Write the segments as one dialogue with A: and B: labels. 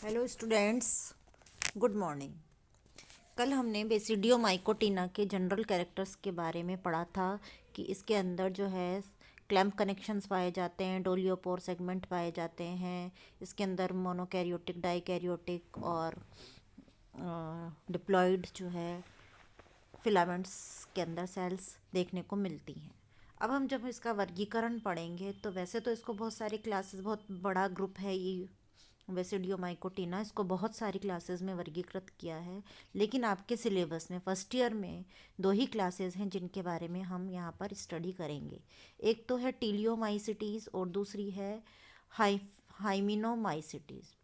A: Hello students, good morning. कल हमने basidio माइकोटिना के जनरल कैरेक्टर्स के बारे में पढ़ा था कि इसके अंदर जो है क्लैम्प कनेक्शंस पाए जाते हैं, डोलियोपोर सेगमेंट पाए जाते हैं। इसके अंदर मोनोकैरियोटिक, डाइकैरियोटिक और डिप्लॉइड जो है फिलामेंट्स के अंदर सेल्स देखने को मिलती हैं। अब हम जब इसका वर्गीकरण पढ़ेंगे तो वैसे तो इसको बहुत सारी क्लासेस, बहुत बड़ा ग्रुप है ये बेसिडियोमाइकोटिना, इसको बहुत सारी क्लासेस में वर्गीकृत किया है। लेकिन आपके सिलेबस में फर्स्ट ईयर में दो ही क्लासेस हैं जिनके बारे में हम यहाँ पर स्टडी करेंगे। एक तो है टीलियोमाइसिटीज़ और दूसरी है हाइमिनोमाइसिटीज़।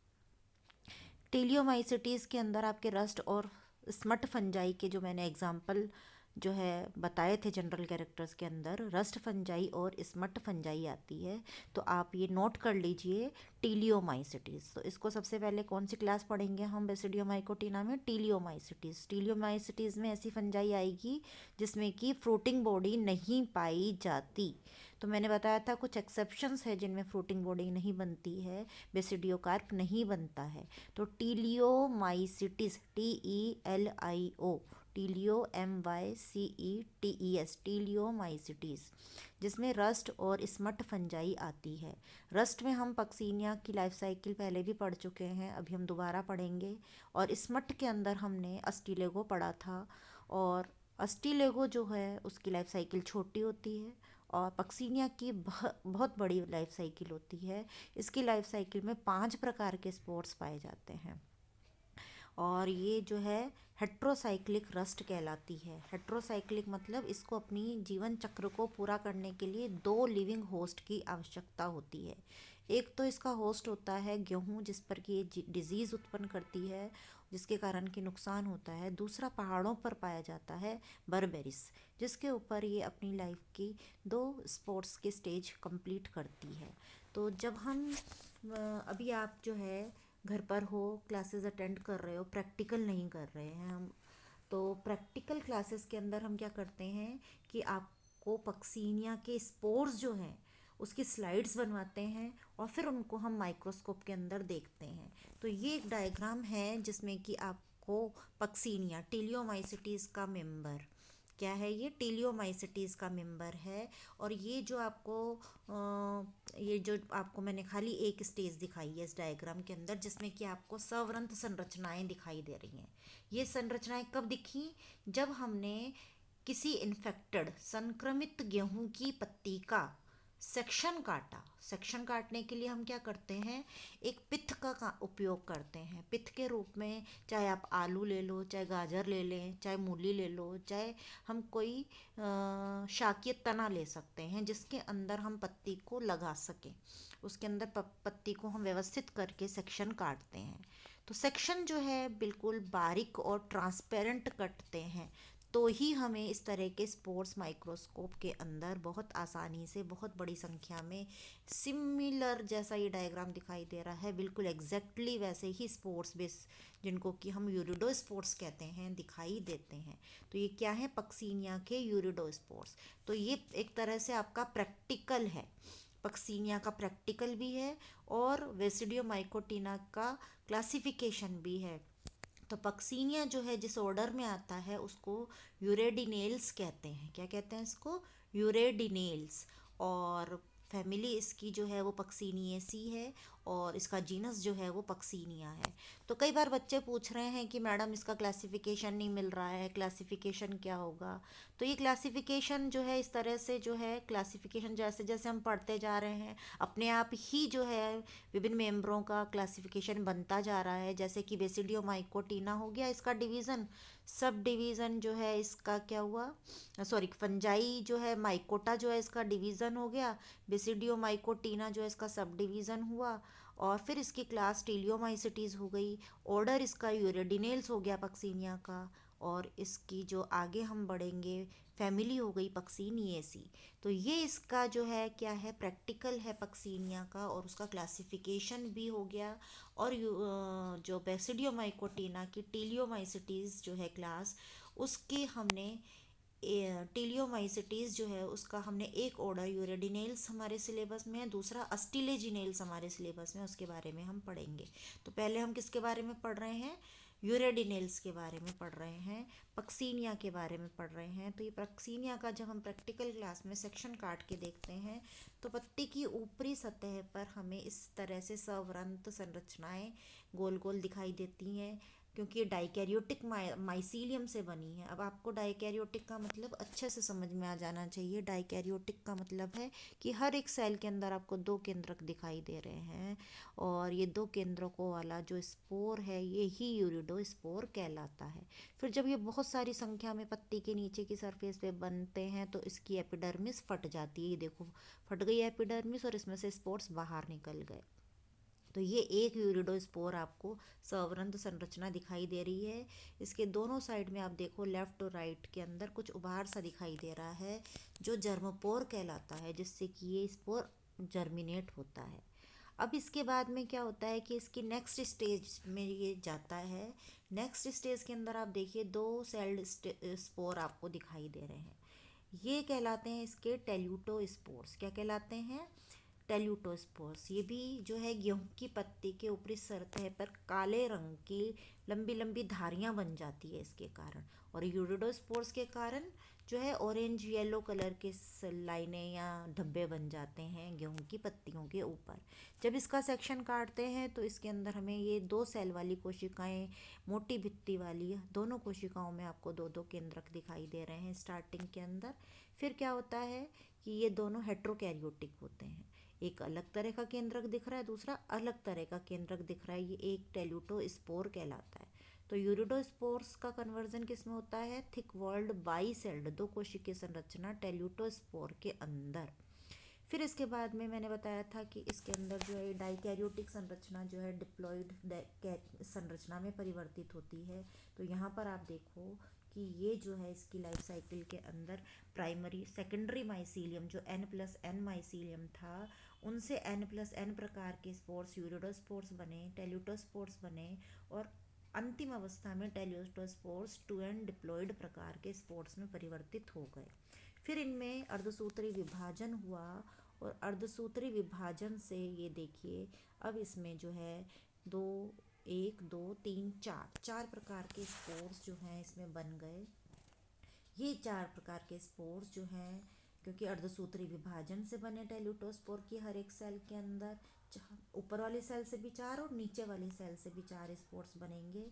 A: टीलियोमाइसिटीज़ के अंदर आपके रस्ट और स्मट फंजाई के जो मैंने एग्जाम्पल जो है बताए थे जनरल कैरेक्टर्स के अंदर, रस्ट फंजाई और स्मट फंजाई आती है। तो आप ये नोट कर लीजिए, टीलियोमाइसिटीज़। तो इसको सबसे पहले कौन सी क्लास पढ़ेंगे हम बेसिडियोमाइकोटिना में? टीलियोमाइसिटीज़। टीलियोमाइसिटीज़ में ऐसी फंजाई आएगी जिसमें कि फ्रूटिंग बॉडी नहीं पाई जाती। तो मैंने बताया था कुछ एक्सेप्शंस है जिनमें फ्रूटिंग बॉडी नहीं बनती है, बेसिडियोकार्प नहीं बनता है। तो टीलियोमाइसिटिस, TELIO, टीलियो MYCETES, टीलियोमाइसिटीज़, जिसमें रस्ट और स्मट फंजाई आती है। रस्ट में हम पक्सीनिया की लाइफ साइकिल पहले भी पढ़ चुके हैं, अभी हम दोबारा पढ़ेंगे। और स्मट के अंदर हमने अस्टिलेगो पढ़ा था, और अस्टिलेगो जो है उसकी लाइफ साइकिल छोटी होती है और पक्सीनिया की बहुत बड़ी लाइफ साइकिल होती है। इसकी लाइफ साइकिल में 5 प्रकार के स्पोर्स पाए जाते हैं और ये जो है हेट्रोसाइक्लिक रस्ट कहलाती है। हेट्रोसाइक्लिक मतलब इसको अपनी जीवन चक्र को पूरा करने के लिए 2 लिविंग होस्ट की आवश्यकता होती है। एक तो इसका होस्ट होता है गेहूँ, जिस पर कि ये डिजीज़ उत्पन्न करती है, जिसके कारण कि नुकसान होता है। दूसरा पहाड़ों पर पाया जाता है बर्बेरिस, जिसके ऊपर ये अपनी लाइफ की 2 स्पोर्ट्स के स्टेज कंप्लीट करती है। तो जब हम अभी आप जो है घर पर हो, क्लासेस अटेंड कर रहे हो, प्रैक्टिकल नहीं कर रहे हैं हम, तो प्रैक्टिकल क्लासेस के अंदर हम क्या करते हैं कि आपको पक्सीनिया के स्पोर्स जो हैं उसकी स्लाइड्स बनवाते हैं और फिर उनको हम माइक्रोस्कोप के अंदर देखते हैं। तो ये एक डायग्राम है जिसमें कि आपको पक्सीनिया, टीलियोमाइसिटीज़ का मेंबर क्या है, ये टीलियोमाइसिटीज़ का मेंबर है। और ये जो आपको मैंने खाली एक स्टेज दिखाई है इस डायग्राम के अंदर, जिसमें कि आपको सवृंत संरचनाएं दिखाई दे रही हैं। ये संरचनाएं कब दिखी? जब हमने किसी इन्फेक्टेड, संक्रमित गेहूं की पत्ती का सेक्शन काटा। सेक्शन काटने के लिए हम क्या करते हैं? एक पिथ का उपयोग करते हैं। पिथ के रूप में चाहे आप आलू ले लो, चाहे गाजर ले लें, चाहे मूली ले लो, चाहे हम कोई शाकीय तना ले सकते हैं जिसके अंदर हम पत्ती को लगा सकें। उसके अंदर पत्ती को हम व्यवस्थित करके सेक्शन काटते हैं। तो सेक्शन जो है बिल्कुल बारीक और ट्रांसपेरेंट कटते हैं, तो ही हमें इस तरह के स्पोर्स माइक्रोस्कोप के अंदर बहुत आसानी से, बहुत बड़ी संख्या में, सिमिलर जैसा ये डायग्राम दिखाई दे रहा है, बिल्कुल एग्जैक्टली वैसे ही स्पोर्स बेस, जिनको कि हम यूरिडो स्पोर्स कहते हैं, दिखाई देते हैं। तो ये क्या है? पक्सीनिया के यूरिडो स्पोर्स। तो ये एक तरह से आपका प्रैक्टिकल है, पक्सीनिया का प्रैक्टिकल भी है और वेसिडियोमाइकोटिना का क्लासिफिकेशन भी है। तो पक्सीनिया जो है जिस ऑर्डर में आता है उसको यूरेडिनेल्स कहते हैं। क्या कहते हैं इसको? यूरेडिनेल्स। और फैमिली इसकी जो है वो पक्सीनिएसी है और इसका जीनस जो है वो पक्सीनिया है। तो कई बार बच्चे पूछ रहे हैं कि मैडम इसका क्लासिफिकेशन नहीं मिल रहा है, क्लासिफिकेशन क्या होगा? तो ये क्लासिफिकेशन जो है इस तरह से जो है, क्लासिफिकेशन जैसे जैसे हम पढ़ते जा रहे हैं अपने आप ही जो है विभिन्न मेंबरों का क्लासिफिकेशन बनता जा रहा है। जैसे कि बेसिडियोमाइकोटिना हो गया इसका डिवीज़न, सब डिवीज़न जो है इसका क्या हुआ, सॉरी फंजाई जो है, माइकोटा जो है इसका डिवीज़न हो गया, बेसिडियोमाइकोटिना जो है इसका सब डिवीज़न हुआ, और फिर इसकी क्लास टीलियोमाइसिटीज़ हो गई, ऑर्डर इसका यूरेडिनेल्स हो गया पक्सीनिया का, और इसकी जो आगे हम बढ़ेंगे फैमिली हो गई पक्सीनिएसी। तो ये इसका जो है क्या है, प्रैक्टिकल है पक्सीनिया का, और उसका क्लासिफिकेशन भी हो गया। और जो बेसिडियोमाइकोटिना की टीलियोमाइसिटीज़ जो है क्लास, उसकी हमने टीलियोमाइसिटीज़ जो है उसका हमने एक ऑर्डर यूरेडिनेल्स हमारे सिलेबस में है, दूसरा अस्टिलेजिनेल्स हमारे सिलेबस में, उसके बारे में हम पढ़ेंगे। तो पहले हम किसके बारे में पढ़ रहे हैं? यूरेडिनेल्स के बारे में पढ़ रहे हैं, पक्सीनिया के बारे में पढ़ रहे हैं। तो ये पक्सीनिया का जब हम प्रैक्टिकल क्लास में सेक्शन काट के देखते हैं तो पत्ती की ऊपरी सतह पर हमें इस तरह से सवृंत संरचनाएं गोल गोल दिखाई देती हैं, क्योंकि ये डाइकैरियोटिक माइसीलियम से बनी है। अब आपको डाइकैरियोटिक का मतलब अच्छे से समझ में आ जाना चाहिए। डाइकैरियोटिक का मतलब है कि हर एक सेल के अंदर आपको दो केंद्रक दिखाई दे रहे हैं, और ये दो केंद्रकों वाला जो स्पोर है ये ही यूरिडो स्पोर कहलाता है। फिर जब ये बहुत सारी संख्या में पत्ती के नीचे की सरफेस पे बनते हैं तो इसकी एपिडर्मिस फट जाती है। ये देखो, फट गई एपिडर्मिस और इसमें से स्पोर्स बाहर निकल गए। तो ये एक यूरिडोस्पोर आपको सवृंत संरचना दिखाई दे रही है। इसके दोनों साइड में आप देखो, लेफ्ट और राइट के अंदर कुछ उभार सा दिखाई दे रहा है जो जर्मोपोर कहलाता है, जिससे कि ये स्पोर जर्मिनेट होता है। अब इसके बाद में क्या होता है कि इसकी नेक्स्ट स्टेज में ये जाता है। नेक्स्ट स्टेज के अंदर आप देखिए दो सेल्ड स्पोर आपको दिखाई दे रहे हैं। ये कहलाते हैं इसके टेल्यूटोस्पोर्स। क्या कहलाते हैं? टेल्यूटोस्पोर्स। ये भी जो है गेहूं की पत्ती के ऊपरी सतह पर काले रंग की लंबी लंबी धारियां बन जाती है इसके कारण, और यूरिडोस्पोर्स के कारण जो है ऑरेंज येलो कलर के लाइनें या धब्बे बन जाते हैं गेहूं की पत्तियों के ऊपर। जब इसका सेक्शन काटते हैं तो इसके अंदर हमें ये दो सेल वाली कोशिकाएं, मोटी भित्ति वाली, दोनों कोशिकाओं में आपको दो दो केंद्रक दिखाई दे रहे हैं स्टार्टिंग के अंदर। फिर क्या होता है कि ये दोनों हेट्रोकैरियोटिक होते हैं। एक अलग तरह का केंद्रक दिख रहा है, दूसरा अलग तरह का केंद्रक दिख रहा है। ये एक टेल्यूटोस्पोर कहलाता है। तो यूरिडोस्पोर्स का कन्वर्जन किस में होता है? थिक वॉल्ड बाई सेल्ड दो कोशिकीय संरचना टेल्यूटोस्पोर के अंदर। फिर इसके बाद में मैंने बताया था कि इसके अंदर जो है डाइकैरियोटिक संरचना जो है डिप्लॉइड संरचना में परिवर्तित होती है। तो यहाँ पर आप देखो कि ये जो है इसकी लाइफ साइकिल के अंदर प्राइमरी सेकेंडरी माइसीलियम जो N+N माइसीलियम था, उनसे N+N प्रकार के स्पोर्स यूरिडोस्पोर्स बने, टेल्यूटोस्पोर्स बने, और अंतिम अवस्था में टेल्यूटोस्पोर्स 2N डिप्लॉइड प्रकार के स्पोर्स में परिवर्तित हो गए। फिर इनमें अर्धसूत्री विभाजन हुआ, और अर्धसूत्री विभाजन से ये देखिए अब इसमें जो है दो, एक दो तीन चार, चार प्रकार के स्पोर्स जो हैं इसमें बन गए। ये चार प्रकार के स्पोर्स जो हैं, क्योंकि अर्धसूत्री विभाजन से बने टेल्यूटोस्पोर की हर एक सेल के अंदर ऊपर वाले सेल से भी चार और नीचे वाले सेल से भी चार स्पोर्स बनेंगे।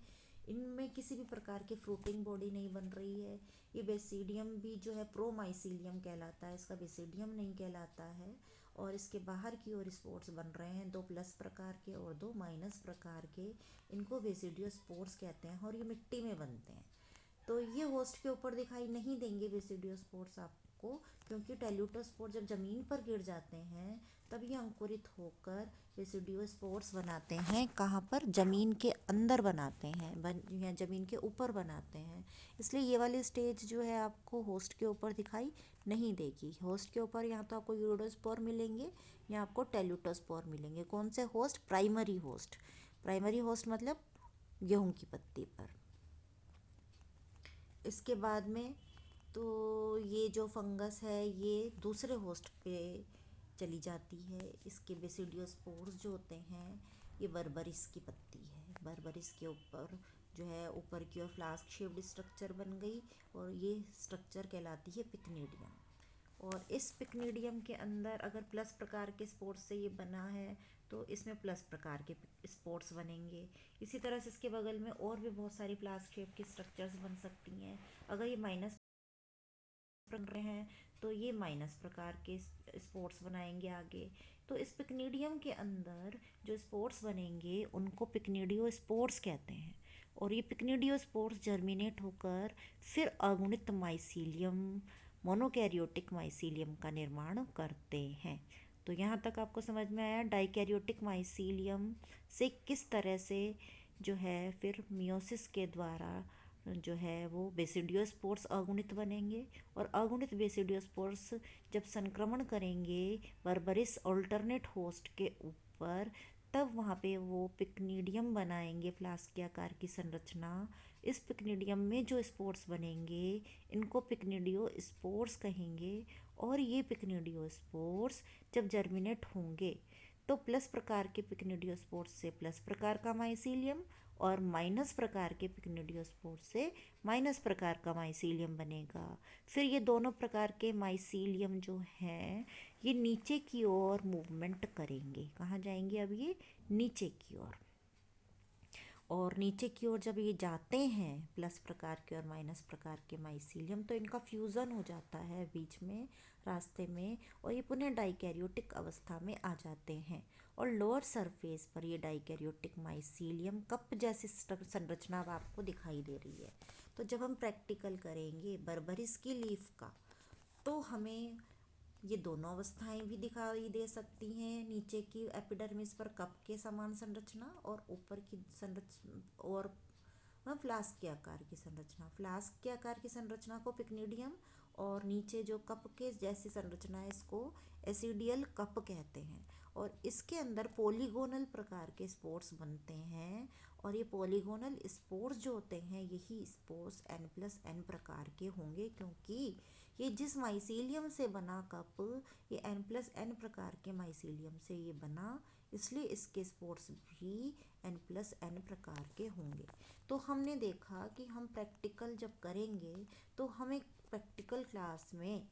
A: इनमें किसी भी प्रकार की फ्रूटिंग बॉडी नहीं बन रही है। ये बेसिडियम भी जो है प्रोमाइसीलियम कहलाता है, इसका बेसिडियम नहीं कहलाता है। और इसके बाहर की ओर स्पोर्स बन रहे हैं, दो प्लस प्रकार के और दो माइनस प्रकार के। इनको बेसिडियो स्पोर्स कहते हैं और ये मिट्टी में बनते हैं। तो ये होस्ट के ऊपर दिखाई नहीं देंगे बेसिडियोस्पोर्स आपको, क्योंकि टेल्यूटोस्पोर जब ज़मीन पर गिर जाते हैं तब ये अंकुरित होकर बेसिडियोस्पोर्स बनाते हैं। कहाँ पर? ज़मीन के अंदर बनाते हैं, या ज़मीन के ऊपर बनाते हैं। इसलिए ये वाली स्टेज जो है आपको होस्ट के ऊपर दिखाई नहीं देगी। होस्ट के ऊपर यहाँ तो आपको यूरिडोस्पोर मिलेंगे या आपको टेल्यूटोस्पोर मिलेंगे। कौन से host? Primary host. Primary host मतलब गेहूँ की पत्ती पर। इसके बाद में तो ये जो फंगस है ये दूसरे होस्ट पे चली जाती है। इसके बेसिडियोस्पोर्स जो होते हैं ये बर्बरिस की पत्ती है। बर्बरिस के ऊपर जो है ऊपर की ओर फ्लास्क शेप्ड स्ट्रक्चर बन गई, और ये स्ट्रक्चर कहलाती है पिक्निडियम। और इस पिक्निडियम के अंदर अगर प्लस प्रकार के स्पोर्स से ये बना है तो इसमें प्लस प्रकार के स्पोर्स बनेंगे। इसी तरह से इसके बगल में और भी बहुत सारी फ्लास्क शेप की स्ट्रक्चर्स बन सकती हैं। अगर ये माइनस बन रहे हैं तो ये माइनस प्रकार के स्पोर्ट्स बनाएंगे आगे। तो इस पिक्निडियम के अंदर जो स्पोर्ट्स बनेंगे उनको पिक्निडियो स्पोर्ट्स कहते हैं, और ये पिक्निडियो स्पोर्ट्स जर्मिनेट होकर फिर अगुणित माइसीलियम, मोनोकैरियोटिक माइसीलियम का निर्माण करते हैं। तो यहाँ तक आपको समझ में आया डाइकैरियोटिक माइसीलियम से किस तरह से जो है फिर मियोसिस के द्वारा जो है वो बेसिडियोस्पोर्स अगुणित बनेंगे, और अगुणित बेसिडियोस्पोर्स जब संक्रमण करेंगे बर्बरिस अल्टरनेट होस्ट के ऊपर तब वहाँ पे वो पिक्निडियम बनाएंगे, फ्लास्क के आकार की संरचना। इस पिक्निडियम में जो स्पोर्स बनेंगे इनको पिक्निडियो स्पोर्स कहेंगे। और ये पिक्निडियो स्पोर्स जब जर्मिनेट होंगे तो प्लस प्रकार के पिक्निडियो स्पोर्स से प्लस प्रकार का माइसीलियम और माइनस प्रकार के पिक्निडियो स्पोर्स से माइनस प्रकार का माइसीलियम बनेगा। फिर ये दोनों प्रकार के माइसीलियम जो हैं ये नीचे की ओर मूवमेंट करेंगे। कहाँ जाएंगे अब ये? नीचे की ओर। और नीचे की ओर जब ये जाते हैं प्लस प्रकार के और माइनस प्रकार के माइसीलियम तो इनका फ्यूज़न हो जाता है बीच में रास्ते में, और ये पुनः डाइकैरियोटिक अवस्था में आ जाते हैं। और लोअर सरफेस पर ये डाइकैरियोटिक माइसीलियम कप जैसी संरचना अब आपको दिखाई दे रही है। तो जब हम प्रैक्टिकल करेंगे बर्बरिस की लीफ का तो हमें ये दोनों अवस्थाएं भी दिखाई दे सकती हैं। नीचे की एपिडर्मिस पर कप के समान संरचना और ऊपर की संरचना और फ्लास्क के आकार की संरचना। फ्लास्क के आकार की संरचना को पिक्निडियम और नीचे जो कप के जैसी संरचना है इसको एसिडियल कप कहते हैं। और इसके अंदर पॉलीगोनल प्रकार के स्पोर्स बनते हैं। और ये पॉलीगोनल स्पोर्स जो होते हैं यही स्पोर्स N+N प्रकार के होंगे, क्योंकि ये जिस माइसीलियम से बना कप ये N+N प्रकार के माइसीलियम से ये बना, इसलिए इसके स्पोर्स भी N+N प्रकार के होंगे। तो हमने देखा कि हम प्रैक्टिकल जब करेंगे तो हमें प्रैक्टिकल क्लास में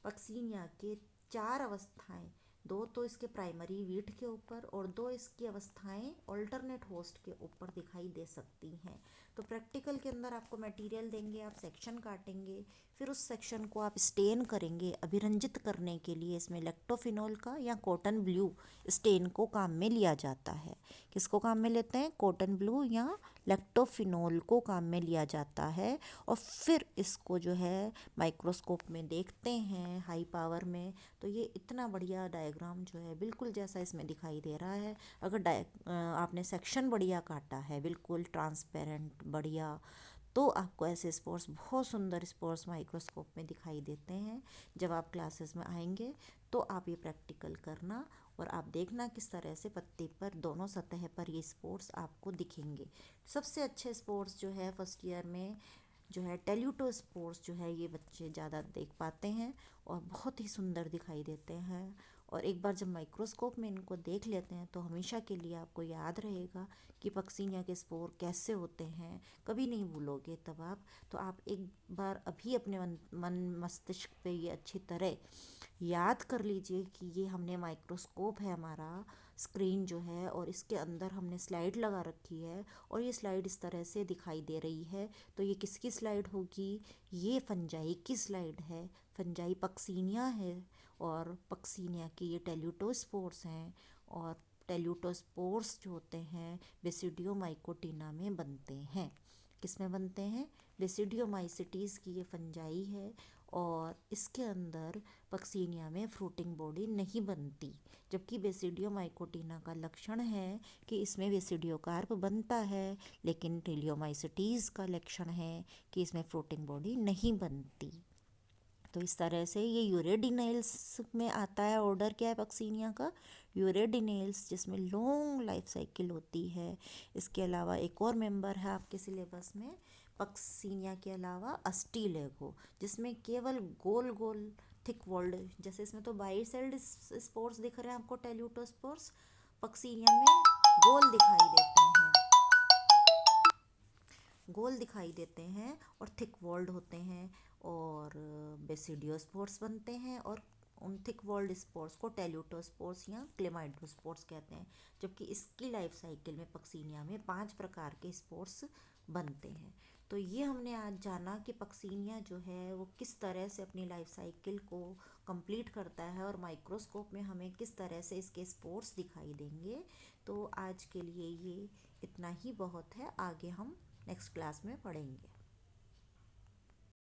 A: पक्सीनिया के 4 अवस्थाएं, 2 तो इसके प्राइमरी वीट के ऊपर और 2 इसकी अवस्थाएं ऑल्टरनेट होस्ट के ऊपर दिखाई दे सकती हैं। तो प्रैक्टिकल के अंदर आपको मटेरियल देंगे, आप सेक्शन काटेंगे, फिर उस सेक्शन को आप स्टेन करेंगे। अभिरंजित करने के लिए इसमें लैक्टोफिनॉल का या कॉटन ब्लू स्टेन को काम में लिया जाता है। किसको काम में लेते हैं? कॉटन ब्लू या लैक्टोफिनॉल को काम में लिया जाता है। और फिर इसको जो है माइक्रोस्कोप में देखते हैं हाई पावर में, तो ये इतना बढ़िया डायग्राम जो है बिल्कुल जैसा इसमें दिखाई दे रहा है। अगर आपने सेक्शन बढ़िया काटा है बिल्कुल ट्रांसपेरेंट बढ़िया, तो आपको ऐसे स्पोर्स, बहुत सुंदर स्पोर्स माइक्रोस्कोप में दिखाई देते हैं। जब आप क्लासेस में आएंगे तो आप ये प्रैक्टिकल करना और आप देखना किस तरह से पत्ते पर दोनों सतह पर ये स्पोर्स आपको दिखेंगे। सबसे अच्छे स्पोर्स जो है फर्स्ट ईयर में जो है टेल्यूटो स्पोर्स जो है ये बच्चे ज़्यादा देख पाते हैं और बहुत ही सुंदर दिखाई देते हैं। और एक बार जब माइक्रोस्कोप में इनको देख लेते हैं तो हमेशा के लिए आपको याद रहेगा कि पक्सीनिया के स्पोर कैसे होते हैं, कभी नहीं भूलोगे तब आप। तो आप एक बार अभी अपने मन मस्तिष्क पे ये अच्छी तरह याद कर लीजिए कि ये हमने माइक्रोस्कोप है हमारा स्क्रीन जो है, और इसके अंदर हमने स्लाइड लगा रखी है और ये स्लाइड इस तरह से दिखाई दे रही है। तो ये किसकी स्लाइड होगी? ये फंजाई की स्लाइड है। फंजाई पक्सीनिया है और पक्सीनिया के ये टेल्यूटोस्पोर्स हैं। और टेल्यूटोस्पोर्स जो होते हैं बेसिडियोमाइकोटिना में बनते हैं। किस में बनते हैं? बेसिडियोमाइसिटीज़ की ये फंजाई है और इसके अंदर पक्सीनिया में फ्रूटिंग बॉडी नहीं बनती, जबकि बेसिडियोमाइकोटिना का लक्षण है कि इसमें बेसिडियोकार्प बनता है, लेकिन टेलियोमाइसिटीज़ का लक्षण है कि इसमें फ्रूटिंग बॉडी नहीं बनती। तो इस तरह से ये यूरेडिनेल्स में आता है। ऑर्डर क्या है पक्सीनिया का? यूरेडिनेल्स, जिसमें लॉन्ग लाइफ साइकिल होती है। इसके अलावा एक और मेंबर है आपके सिलेबस में पक्सीनिया के अलावा अस्टीलेगो, जिसमें केवल गोल गोल थिक वॉल्ड, जैसे इसमें तो बाई सेल्ड स्पोर्स दिख रहे हैं आपको टेल्यूटोस्पोर्स, पक्सीनिया में गोल दिखाई देते हैं, गोल दिखाई देते हैं और थिक वॉल्ड होते हैं। और बेसिडियोस्पोर्स बनते हैं और उन थिक वॉल्ड स्पोर्स को टेल्यूटोस्पोर्स या क्लेमाइडोस्पोर्स कहते हैं। जबकि इसकी लाइफ साइकिल में पक्सीनिया में 5 प्रकार के स्पोर्स बनते हैं। तो ये हमने आज जाना कि पक्सीनिया जो है वो किस तरह से अपनी लाइफ साइकिल को कंप्लीट करता है और माइक्रोस्कोप में हमें किस तरह से इसके स्पोर्स दिखाई देंगे। तो आज के लिए ये इतना ही बहुत है, आगे हम नेक्स्ट क्लास में पढ़ेंगे।